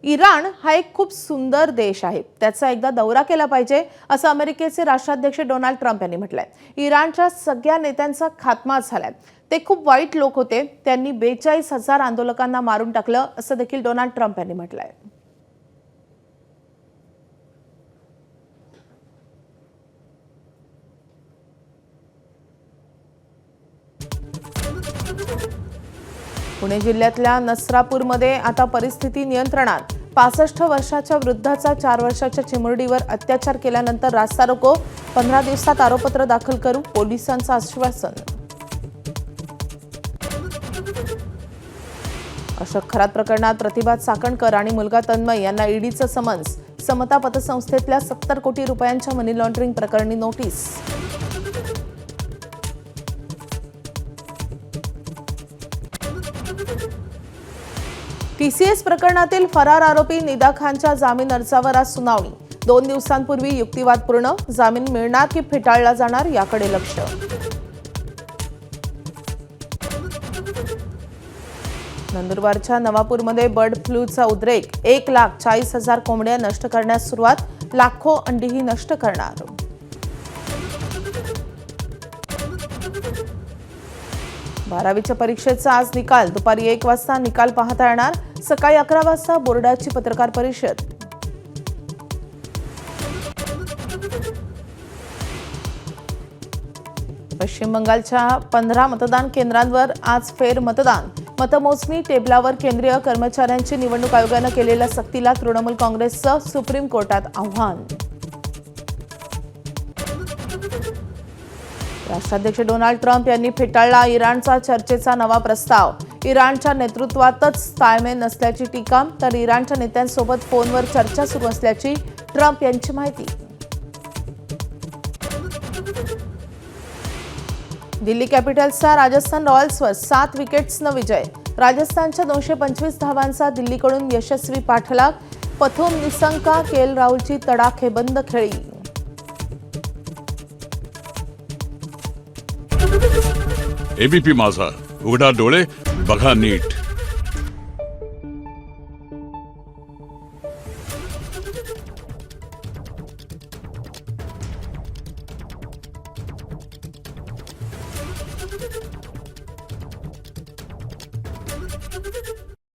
Iran हा एक खूप सुंदर देश आहे, त्याचा एकदा दौरा केला पाहिजे असं अमेरिकेचे राष्ट्राध्यक्ष डोनाल्ड ट्रम्प यांनी म्हटलंय. इराणच्या सगळ्या नेत्यांचा खात्मा झालाय. ते खूप वाईट लोक होते, त्यांनी 42,000 आंदोलकांना मारून टाकलं असं देखील डोनाल्ड ट्रम्प यांनी म्हटलंय. पुणे जिल्ह्यातल्या नसरापूरमध्ये आता परिस्थिती नियंत्रणात. 65 वर्षाच्या वृद्धाचा 4 वर्षाच्या चिमुरडीवर अत्याचार केल्यानंतर रास्ता रोको. 15 दिवसात आरोपपत्र दाखल करू, पोलिसांचं आश्वासन. अशोक खरात प्रकरणात प्रतिभा चाकणकर आणि मुलगा तन्मय यांना ईडीचं समन्स. समता पतसंस्थेतल्या 70 कोटी रुपयांच्या मनी लॉन्ड्रिंग प्रकरणी नोटीस. TCS प्रकरणातील फरार आरोपी निदा खानच्या जामीन अर्जावर आज सुनावणी. 2 दिवसांपूर्वी युक्तिवाद पूर्ण. जामीन मिळणार की फेटाळला जाणार याकडे लक्ष. नंदुरबारच्या नवापूरमध्ये बर्ड फ्लूचा उद्रेक. 1,40,000 कोंबड्या नष्ट करण्यास सुरुवात. लाखो अंडीही नष्ट करणार. बारावीच्या परीक्षेचा आज निकाल. दुपारी 1 वाजता निकाल पाहता येणार. सकाळी 11 वाजता बोर्डाची पत्रकार परिषद. पश्चिम बंगालच्या 15 मतदान केंद्रांवर आज फेर मतदान. मतमोजणी टेबलावर केंद्रीय कर्मचाऱ्यांची निवडणूक आयोगानं केलेल्या सक्तीला तृणमूल काँग्रेसचं सुप्रीम कोर्टात आव्हान. राष्ट्राध्यक्ष डोनाल्ड ट्रम्प यांनी फेटाळला इराणचा चर्चेचा नवा प्रस्ताव. इराणच्या नेतृत्वातच ताळमेळ नसल्याची टीका, तर इराणच्या नेत्यांसोबत फोनवर चर्चा सुरू असल्याची ट्रम्प यांची माहिती. दिल्ली कॅपिटल्सचा राजस्थान रॉयल्सवर 7 विकेट्सनं विजय. राजस्थानच्या 225 धावांचा दिल्लीकडून यशस्वी पाठलाग. पथुम निसंका, KL राहुलची तडाखेबंद खेळी. एबीपी माझा, उघडा डोळे बघा नीट.